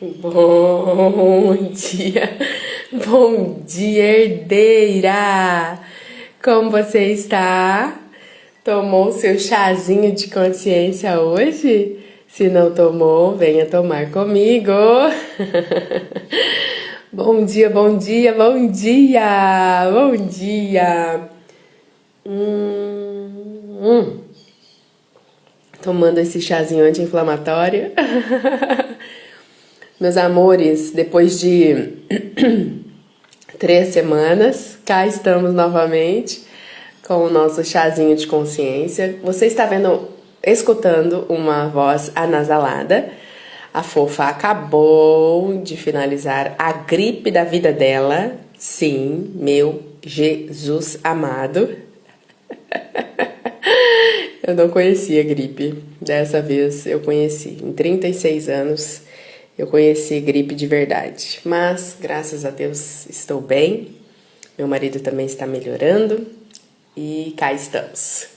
Bom dia, herdeira! Como você está? Tomou seu chazinho de consciência hoje? Se não tomou, venha tomar comigo! Bom dia, bom dia, bom dia! Bom dia! Tomando esse chazinho anti-inflamatório. Meus amores, depois de 3 semanas, cá estamos novamente com o nosso chazinho de consciência. Você está escutando uma voz anasalada. A fofa acabou de finalizar a gripe da vida dela. Sim, meu Jesus amado. Eu não conhecia gripe. Dessa vez eu conheci. Em 36 anos eu conheci gripe de verdade. Mas, graças a Deus, estou bem. Meu marido também está melhorando. E cá estamos.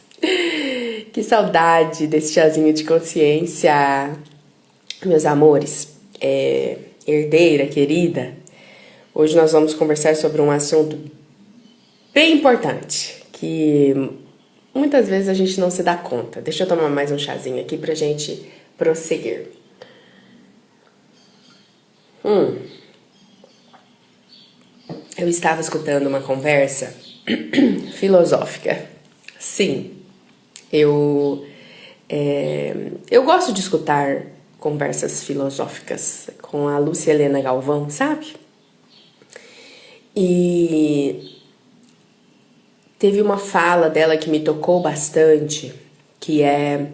Que saudade desse chazinho de consciência. Meus amores, herdeira querida, hoje nós vamos conversar sobre um assunto bem importante, que muitas vezes a gente não se dá conta. Deixa eu tomar mais um chazinho aqui pra gente prosseguir. Eu estava escutando uma conversa filosófica. Sim, eu gosto de escutar conversas filosóficas com a Lúcia Helena Galvão, sabe? E teve uma fala dela que me tocou bastante, que é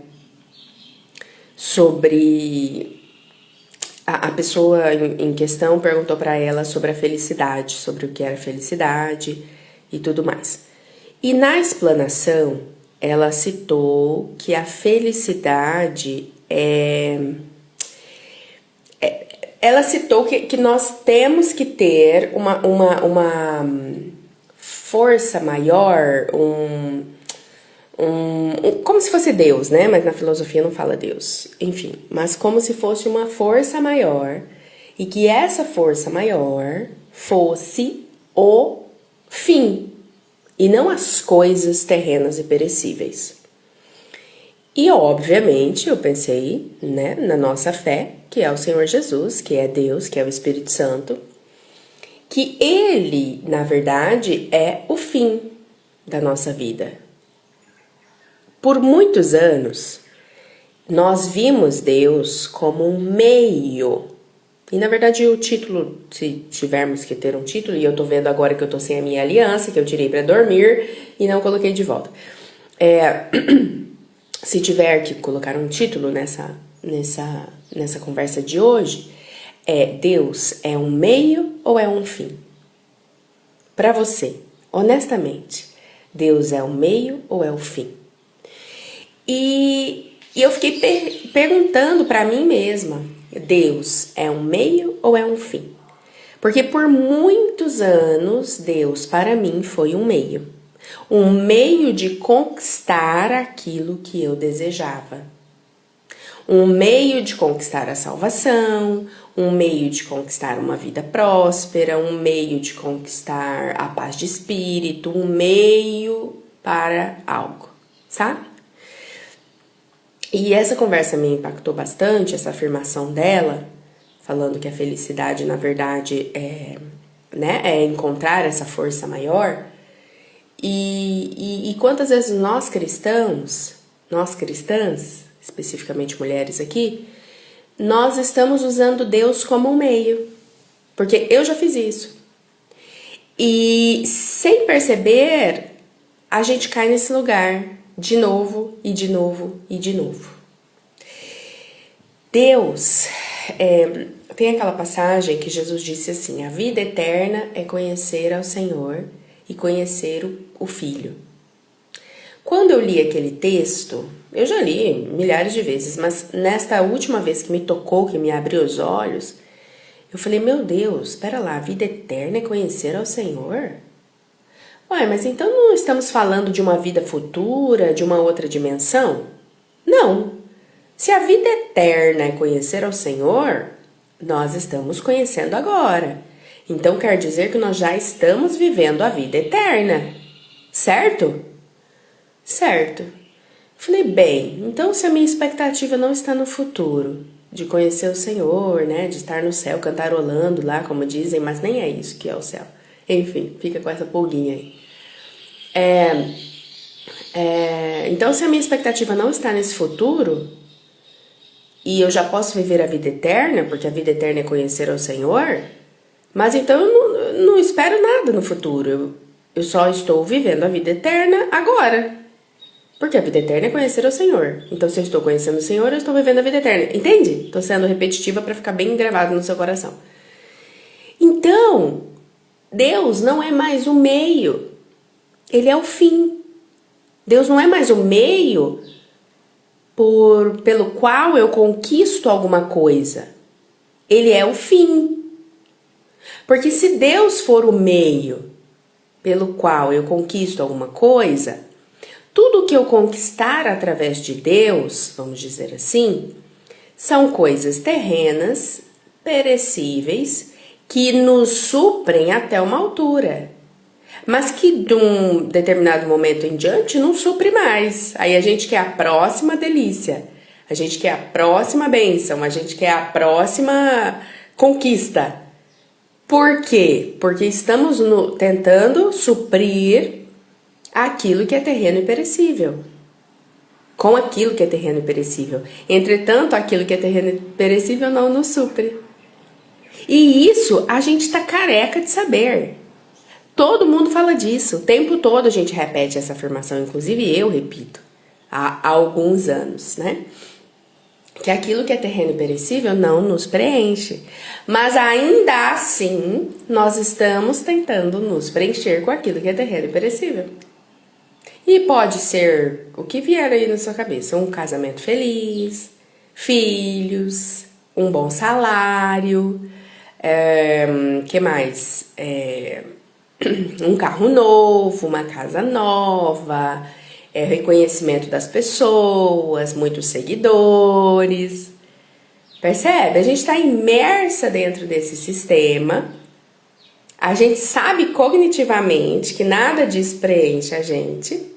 sobre... A pessoa em questão perguntou para ela sobre a felicidade, sobre o que era felicidade e tudo mais. E na explanação, ela citou que a felicidade ela citou que nós temos que ter uma força maior, como se fosse Deus, né? Mas na filosofia não fala Deus. Enfim, mas como se fosse uma força maior e que essa força maior fosse o fim e não as coisas terrenas e perecíveis. E obviamente eu pensei, né, na nossa fé, que é o Senhor Jesus, que é Deus, que é o Espírito Santo, que Ele, na verdade, é o fim da nossa vida. Por muitos anos, nós vimos Deus como um meio. E, na verdade, o título, se tivermos que ter um título, e eu tô vendo agora que eu tô sem a minha aliança, que eu tirei para dormir e não coloquei de volta. Se tiver que colocar um título nessa conversa de hoje, Deus é um meio ou é um fim? Para você, honestamente, Deus é um meio ou é o fim? E eu fiquei perguntando para mim mesma, Deus é um meio ou é um fim? Porque por muitos anos, Deus para mim foi um meio de conquistar aquilo que eu desejava. Um meio de conquistar a salvação, um meio de conquistar uma vida próspera, um meio de conquistar a paz de espírito, um meio para algo, sabe? E essa conversa me impactou bastante, essa afirmação dela, falando que a felicidade, na verdade, é encontrar essa força maior. E quantas vezes nós cristãs, especificamente mulheres aqui, nós estamos usando Deus como um meio. Porque eu já fiz isso. E sem perceber, a gente cai nesse lugar de novo e de novo e de novo. Deus, tem aquela passagem que Jesus disse assim, a vida eterna é conhecer ao Senhor e conhecer o Filho. Quando eu li aquele texto, eu já li milhares de vezes, mas nesta última vez que me tocou, que me abriu os olhos, eu falei, meu Deus, espera lá, a vida eterna é conhecer ao Senhor? Ué, mas então não estamos falando de uma vida futura, de uma outra dimensão? Não. Se a vida eterna é conhecer ao Senhor, nós estamos conhecendo agora. Então quer dizer que nós já estamos vivendo a vida eterna, certo? Certo. Falei, bem, então se a minha expectativa não está no futuro, de conhecer o Senhor, né, de estar no céu cantarolando lá, como dizem, mas nem é isso que é o céu. Enfim, fica com essa pulguinha aí. Então se a minha expectativa não está nesse futuro, e eu já posso viver a vida eterna, porque a vida eterna é conhecer ao Senhor, mas então eu não espero nada no futuro, eu só estou vivendo a vida eterna agora. Porque a vida eterna é conhecer o Senhor. Então, se eu estou conhecendo o Senhor, eu estou vivendo a vida eterna. Entende? Estou sendo repetitiva para ficar bem gravado no seu coração. Então, Deus não é mais o meio. Ele é o fim. Deus não é mais o meio pelo qual eu conquisto alguma coisa. Ele é o fim. Porque se Deus for o meio pelo qual eu conquisto alguma coisa, tudo que eu conquistar através de Deus, vamos dizer assim, são coisas terrenas, perecíveis, que nos suprem até uma altura, mas que de um determinado momento em diante não supre mais. Aí a gente quer a próxima delícia, a gente quer a próxima bênção, a gente quer a próxima conquista. Por quê? Porque estamos tentando suprir aquilo que é terreno e perecível, com aquilo que é terreno e perecível. Entretanto, aquilo que é terreno e perecível não nos supre. E isso a gente tá careca de saber. Todo mundo fala disso. O tempo todo a gente repete essa afirmação, inclusive eu repito, há alguns anos, né? Que aquilo que é terreno e perecível não nos preenche. Mas ainda assim, nós estamos tentando nos preencher com aquilo que é terreno e perecível. E pode ser o que vier aí na sua cabeça, um casamento feliz, filhos, um bom salário, que mais? Um carro novo, uma casa nova, reconhecimento das pessoas, muitos seguidores. Percebe? A gente está imersa dentro desse sistema. A gente sabe cognitivamente que nada disso preenche a gente,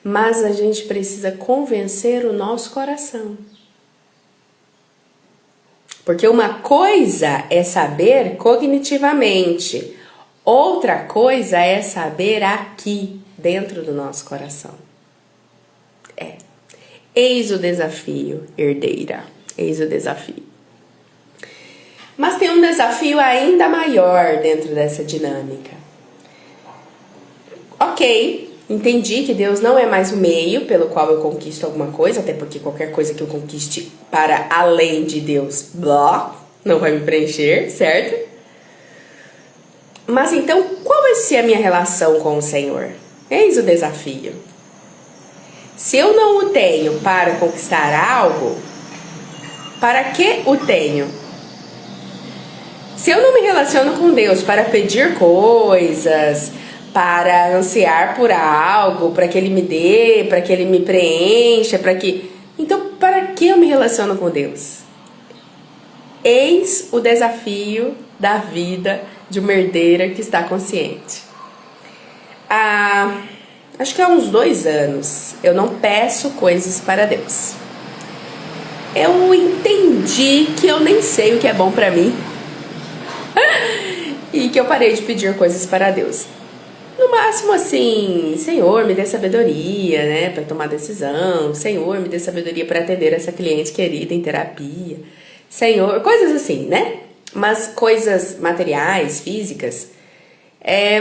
mas a gente precisa convencer o nosso coração. Porque uma coisa é saber cognitivamente, outra coisa é saber aqui, dentro do nosso coração. Eis o desafio, herdeira. Eis o desafio. Mas tem um desafio ainda maior dentro dessa dinâmica. Ok, entendi que Deus não é mais o meio pelo qual eu conquisto alguma coisa, até porque qualquer coisa que eu conquiste para além de Deus, blá, não vai me preencher, certo? Mas então, qual vai ser a minha relação com o Senhor? Eis o desafio. Se eu não o tenho para conquistar algo, para que o tenho? Se eu não me relaciono com Deus para pedir coisas, para ansiar por algo, para que Ele me dê, para que Ele me preencha, então, para que eu me relaciono com Deus? Eis o desafio da vida de uma herdeira que está consciente. Acho que há uns 2 anos eu não peço coisas para Deus. Eu entendi que eu nem sei o que é bom para mim. E que eu parei de pedir coisas para Deus. No máximo assim, Senhor, me dê sabedoria, né, para tomar decisão. Senhor, me dê sabedoria para atender essa cliente querida em terapia. Senhor, coisas assim, né? Mas coisas materiais, físicas, é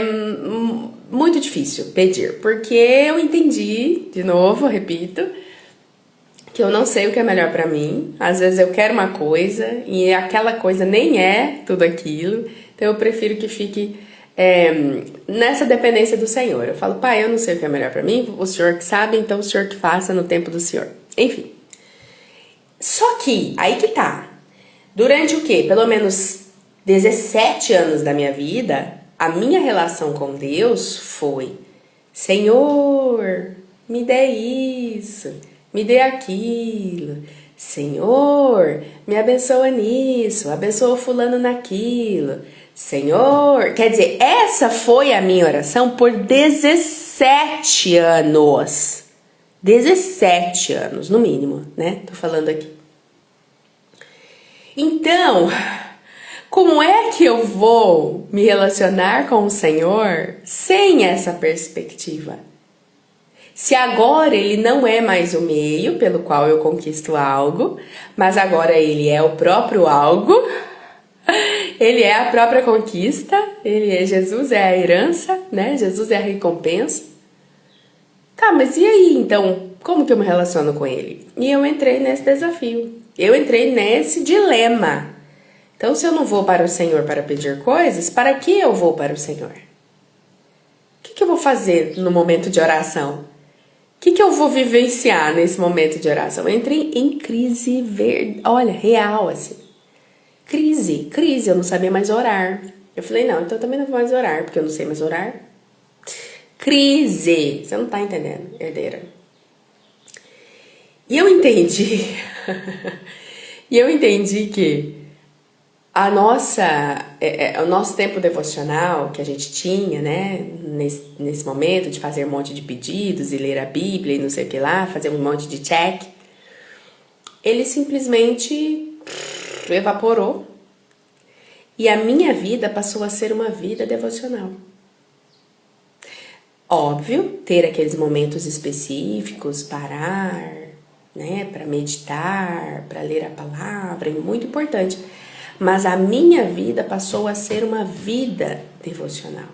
muito difícil pedir. Porque eu entendi, de novo, repito, que eu não sei o que é melhor para mim. Às vezes eu quero uma coisa e aquela coisa nem é tudo aquilo. Então eu prefiro que fique nessa dependência do Senhor. Eu falo, Pai, eu não sei o que é melhor para mim, o Senhor que sabe, então o Senhor que faça no tempo do Senhor. Enfim. Só que, aí que tá. Durante o quê? Pelo menos 17 anos da minha vida, a minha relação com Deus foi: Senhor, me dê isso, me dê aquilo. Senhor, me abençoa nisso, abençoa fulano naquilo. Senhor, quer dizer, essa foi a minha oração por 17 anos. 17 anos, no mínimo, né? Tô falando aqui. Então, como é que eu vou me relacionar com o Senhor sem essa perspectiva? Se agora ele não é mais o meio pelo qual eu conquisto algo, mas agora ele é o próprio algo, ele é a própria conquista, Jesus é a herança, né? Jesus é a recompensa. Tá, mas e aí então? Como que eu me relaciono com ele? E eu entrei nesse desafio, eu entrei nesse dilema. Então, se eu não vou para o Senhor para pedir coisas, para que eu vou para o Senhor? O que eu vou fazer no momento de oração? O que eu vou vivenciar nesse momento de oração? Eu entrei em crise olha, real, assim. Crise, eu não sabia mais orar. Eu falei, não, então eu também não vou mais orar, porque eu não sei mais orar. Crise, você não tá entendendo, herdeira. E eu entendi, que o nosso tempo devocional que a gente tinha, né, nesse momento de fazer um monte de pedidos e ler a Bíblia e não sei o que lá, fazer um monte de check, ele simplesmente evaporou e a minha vida passou a ser uma vida devocional. Óbvio, ter aqueles momentos específicos, parar, né, para meditar, para ler a palavra, é muito importante. Mas a minha vida passou a ser uma vida devocional.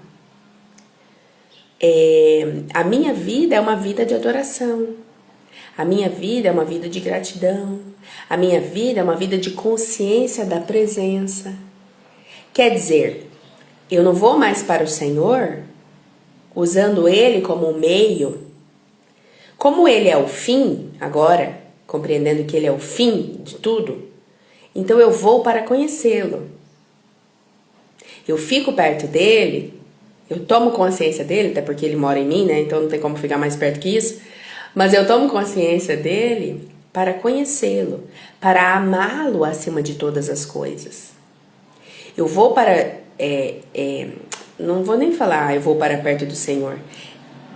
A minha vida é uma vida de adoração. A minha vida é uma vida de gratidão. A minha vida é uma vida de consciência da presença. Quer dizer, eu não vou mais para o Senhor usando Ele como um meio. Como Ele é o fim, agora, compreendendo que Ele é o fim de tudo, então eu vou para conhecê-lo. Eu fico perto dele, eu tomo consciência dele, até porque ele mora em mim, né? Então não tem como ficar mais perto que isso. Mas eu tomo consciência dele para conhecê-lo, para amá-lo acima de todas as coisas. Eu vou para... não vou nem falar, eu vou para perto do Senhor.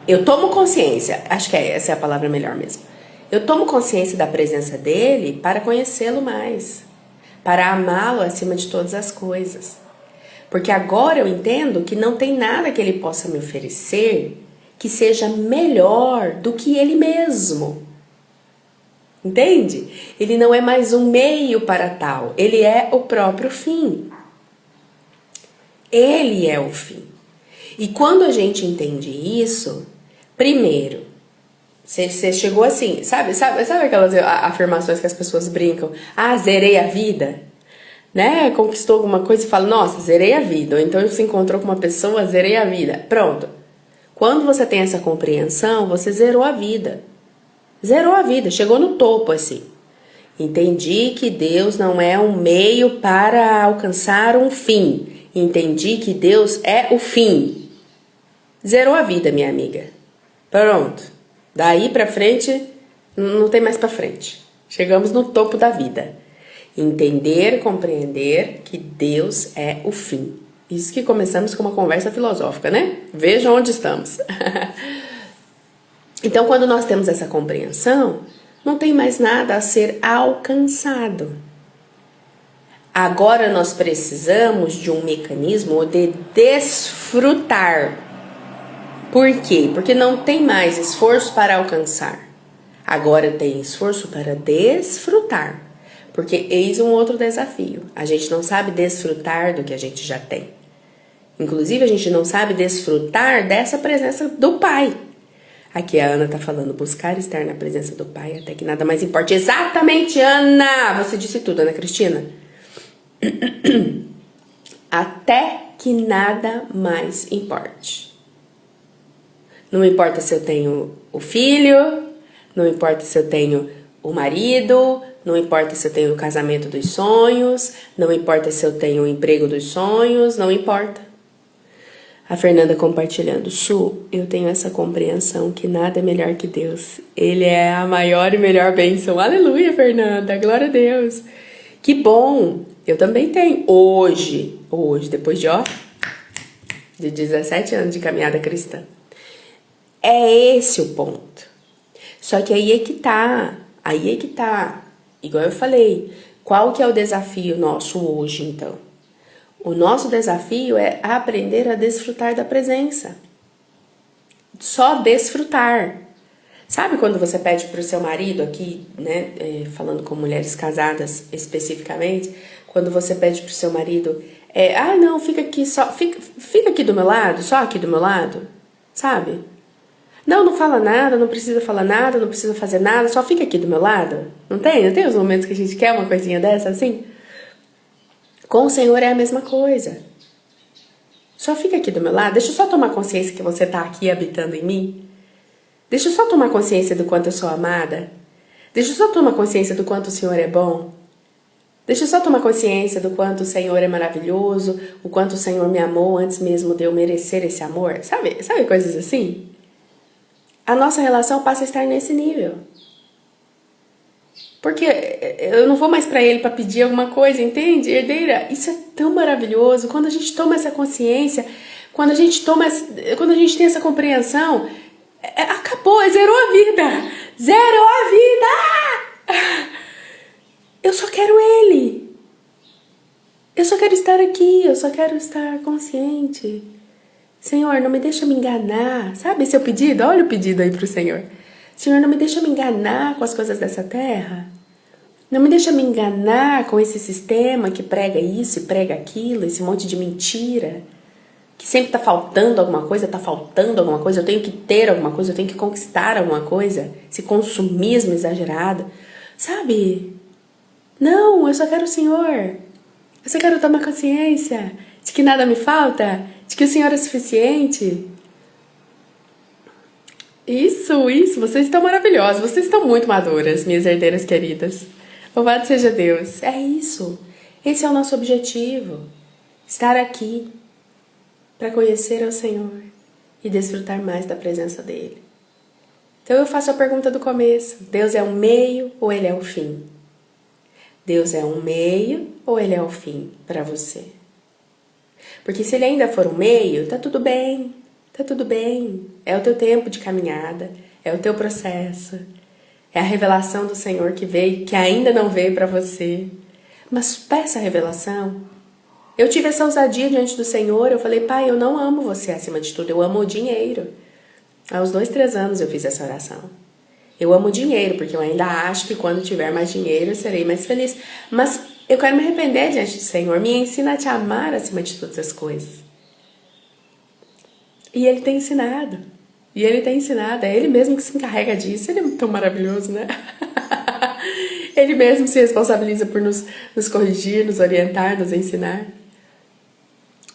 Eu tomo consciência, acho que essa é a palavra melhor mesmo. Eu tomo consciência da presença dele para conhecê-lo mais, para amá-lo acima de todas as coisas. Porque agora eu entendo que não tem nada que ele possa me oferecer que seja melhor do que ele mesmo. Entende? Ele não é mais um meio para tal, ele é o próprio fim. Ele é o fim. E quando a gente entende isso, primeiro, você chegou assim, sabe aquelas afirmações que as pessoas brincam? Ah, zerei a vida, né? Conquistou alguma coisa e fala, nossa, zerei a vida. Ou então você encontrou com uma pessoa, zerei a vida. Pronto. Quando você tem essa compreensão, você zerou a vida. Zerou a vida, chegou no topo assim. Entendi que Deus não é um meio para alcançar um fim. Entendi que Deus é o fim. Zerou a vida, minha amiga. Pronto. Daí pra frente, não tem mais pra frente. Chegamos no topo da vida. Entender, compreender que Deus é o fim. Isso que começamos com uma conversa filosófica, né? Vejam onde estamos. Então, quando nós temos essa compreensão, não tem mais nada a ser alcançado. Agora nós precisamos de um mecanismo de desfrutar. Por quê? Porque não tem mais esforço para alcançar. Agora tem esforço para desfrutar. Porque eis um outro desafio. A gente não sabe desfrutar do que a gente já tem. Inclusive, a gente não sabe desfrutar dessa presença do Pai. Aqui a Ana tá falando, buscar estar na presença do Pai até que nada mais importe. Exatamente, Ana! Você disse tudo, Ana Cristina. Até que nada mais importe. Não importa se eu tenho o filho, não importa se eu tenho o marido, não importa se eu tenho o casamento dos sonhos, não importa se eu tenho o emprego dos sonhos, não importa. A Fernanda compartilhando. Su, eu tenho essa compreensão que nada é melhor que Deus. Ele é a maior e melhor bênção. Aleluia, Fernanda. Glória a Deus. Que bom. Eu também tenho. Hoje, depois de 17 anos de caminhada cristã. É esse o ponto. Só que aí é que tá. Igual eu falei, qual que é o desafio nosso hoje, então? O nosso desafio é aprender a desfrutar da presença. Só desfrutar. Sabe quando você pede pro seu marido aqui, né, falando com mulheres casadas especificamente, quando você pede pro seu marido, não, fica aqui só, fica aqui do meu lado, só aqui do meu lado, sabe? Não fala nada, não precisa falar nada, não precisa fazer nada, só fica aqui do meu lado. Não tem? Não tem os momentos que a gente quer uma coisinha dessa assim? Com o Senhor é a mesma coisa. Só fica aqui do meu lado, deixa eu só tomar consciência que você tá aqui habitando em mim. Deixa eu só tomar consciência do quanto eu sou amada. Deixa eu só tomar consciência do quanto o Senhor é bom. Deixa eu só tomar consciência do quanto o Senhor é maravilhoso, o quanto o Senhor me amou antes mesmo de eu merecer esse amor. Sabe coisas assim? A nossa relação passa a estar nesse nível. Porque eu não vou mais pra ele pra pedir alguma coisa, entende? Herdeira, isso é tão maravilhoso. Quando a gente toma essa consciência, quando a gente tem essa compreensão, acabou, zerou a vida. Zerou a vida! Eu só quero ele. Eu só quero estar aqui, eu só quero estar consciente. Senhor, não me deixa me enganar. Sabe esse é o pedido? Olha o pedido aí pro Senhor. Senhor, não me deixa me enganar com as coisas dessa terra. Não me deixa me enganar com esse sistema que prega isso e prega aquilo, esse monte de mentira. Que sempre tá faltando alguma coisa, eu tenho que ter alguma coisa, eu tenho que conquistar alguma coisa. Esse consumismo exagerado. Sabe? Não, eu só quero o Senhor. Eu só quero tomar consciência de que nada me falta, de que o Senhor é suficiente. Isso, vocês estão maravilhosas, vocês estão muito maduras, minhas herdeiras queridas. Louvado seja Deus. É isso. Esse é o nosso objetivo. Estar aqui para conhecer ao Senhor e desfrutar mais da presença dele. Então eu faço a pergunta do começo. Deus é um meio ou ele é o fim? Deus é um meio ou ele é o fim para você? Porque se ele ainda for um meio, tá tudo bem. Tá tudo bem. É o teu tempo de caminhada, é o teu processo. É a revelação do Senhor que veio, que ainda não veio para você. Mas peça a revelação. Eu tive essa ousadia diante do Senhor, eu falei, Pai, eu não amo você acima de tudo, eu amo o dinheiro. Aos 2, 3 anos eu fiz essa oração. Eu amo o dinheiro, porque eu ainda acho que quando tiver mais dinheiro eu serei mais feliz. Mas eu quero me arrepender diante do Senhor, me ensina a te amar acima de todas as coisas. E Ele tem ensinado. É Ele mesmo que se encarrega disso. Ele é tão maravilhoso, né? Ele mesmo se responsabiliza por nos corrigir, nos orientar, nos ensinar.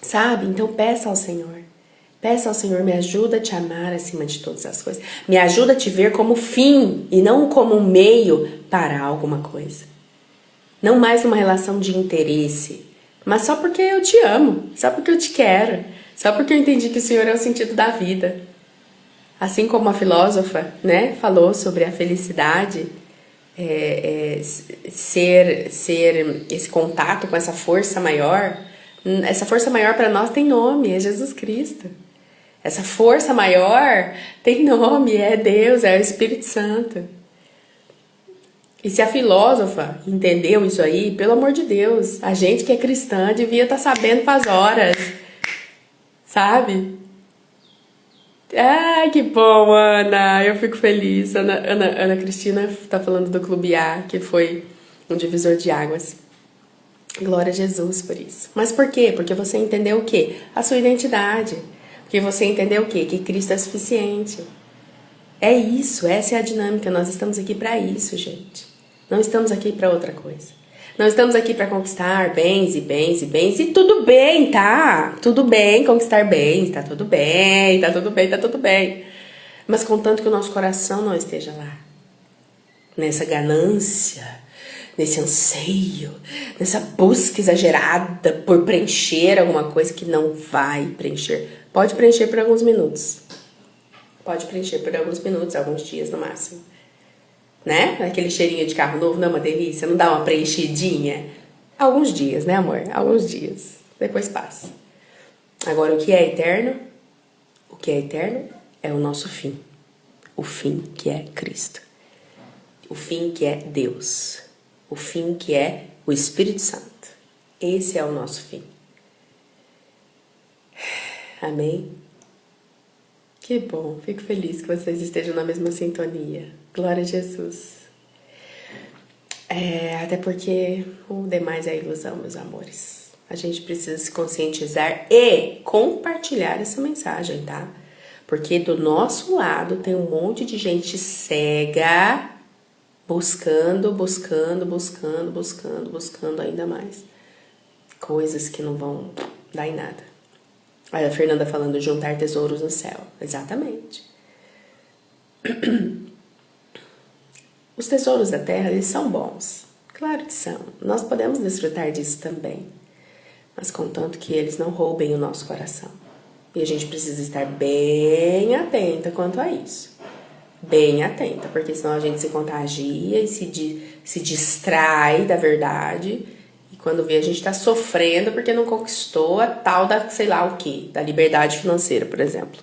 Sabe? Então peça ao Senhor. Peça ao Senhor, me ajuda a te amar acima de todas as coisas. Me ajuda a te ver como fim e não como um meio para alguma coisa. Não mais uma relação de interesse, mas só porque eu te amo, só porque eu te quero, só porque eu entendi que o Senhor é o sentido da vida. Assim como a filósofa, né, falou sobre a felicidade, ser esse contato com essa força maior para nós tem nome, é Jesus Cristo. Essa força maior tem nome, é Deus, é o Espírito Santo. E se a filósofa entendeu isso aí, pelo amor de Deus, a gente que é cristã devia estar sabendo faz horas, sabe? Ai, que bom, Ana, eu fico feliz. Ana Cristina tá falando do Clube A, que foi um divisor de águas. Glória a Jesus por isso. Mas por quê? Porque você entendeu o quê? A sua identidade. Porque você entendeu o quê? Que Cristo é suficiente. É isso, essa é a dinâmica. Nós estamos aqui para isso, gente. Não estamos aqui para outra coisa. Não estamos aqui para conquistar bens e bens e bens. E tudo bem, tá? Tudo bem conquistar bens, tá tudo bem, tá tudo bem, tá tudo bem. Mas contanto que o nosso coração não esteja lá. Nessa ganância, nesse anseio, nessa busca exagerada por preencher alguma coisa que não vai preencher Pode preencher por alguns minutos. Pode preencher por alguns minutos, alguns dias no máximo. Né? Aquele cheirinho de carro novo não é uma delícia? Não dá uma preenchidinha? Alguns dias, né, amor? Alguns dias. Depois passa. Agora, o que é eterno? O que é eterno é o nosso fim. O fim que é Cristo. O fim que é Deus. O fim que é o Espírito Santo. Esse é o nosso fim. Amém? Que bom, fico feliz que vocês estejam na mesma sintonia. Glória a Jesus. Até porque o demais é ilusão, meus amores. A gente precisa se conscientizar e compartilhar essa mensagem, tá? Porque do nosso lado tem um monte de gente cega, buscando ainda mais. Coisas que não vão dar em nada. Aí a Fernanda falando de juntar tesouros no céu. Exatamente. Os tesouros da terra, eles são bons. Claro que são. Nós podemos desfrutar disso também. Mas contanto que eles não roubem o nosso coração. E a gente precisa estar bem atenta quanto a isso. Bem atenta, porque senão a gente se contagia e se distrai da verdade. E quando vê, a gente tá sofrendo porque não conquistou a tal da, sei lá o quê, da liberdade financeira, por exemplo.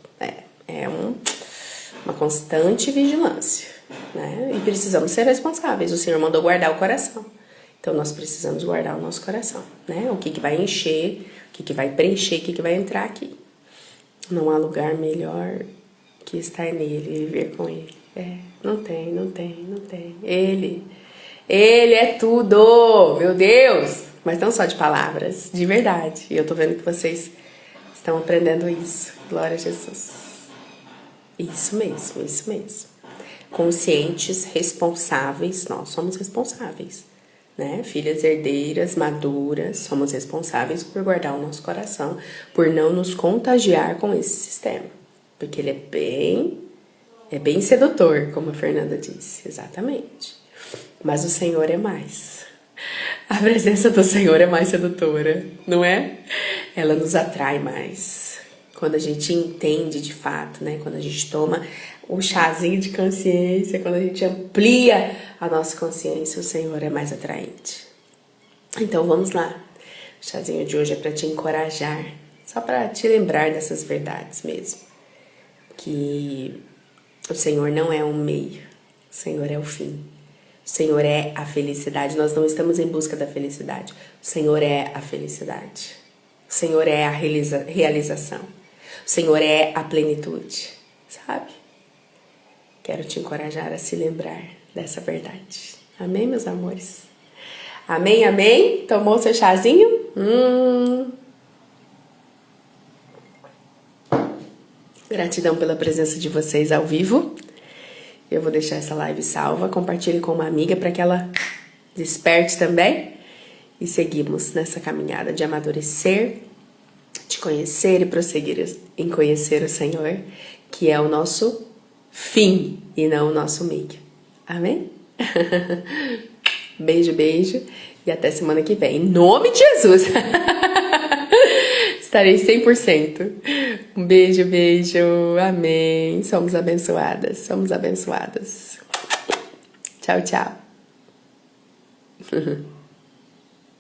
Uma constante vigilância, né? E precisamos ser responsáveis. O Senhor mandou guardar o coração. Então, nós precisamos guardar o nosso coração, né? O que vai encher, o que vai preencher, o que vai entrar aqui. Não há lugar melhor que estar nele e viver com ele. Não tem. Ele é tudo, meu Deus! Mas não só de palavras, de verdade. E eu tô vendo que vocês estão aprendendo isso. Glória a Jesus. Isso mesmo. Conscientes, responsáveis, nós somos responsáveis, né? Filhas herdeiras, maduras, somos responsáveis por guardar o nosso coração, por não nos contagiar com esse sistema. Porque ele é bem sedutor, como a Fernanda disse, exatamente. Mas o Senhor é mais. A presença do Senhor é mais sedutora, não é? Ela nos atrai mais. Quando a gente entende de fato, né? Quando a gente toma o chazinho de consciência, quando a gente amplia a nossa consciência, o Senhor é mais atraente. Então vamos lá. O chazinho de hoje é para te encorajar, só para te lembrar dessas verdades mesmo. Que o Senhor não é um meio, o Senhor é o fim. O Senhor é a felicidade. Nós não estamos em busca da felicidade. O Senhor é a felicidade. O Senhor é a realização. O Senhor é a plenitude, sabe? Quero te encorajar a se lembrar dessa verdade. Amém, meus amores? Amém? Tomou seu chazinho? Gratidão pela presença de vocês ao vivo. Eu vou deixar essa live salva. Compartilhe com uma amiga para que ela desperte também. E seguimos nessa caminhada de amadurecer, de conhecer e prosseguir em conhecer o Senhor, que é o nosso fim e não o nosso meio. Amém? Beijo e até semana que vem. Em nome de Jesus! Estarei 100%. Um beijo. Amém. Somos abençoadas. Tchau.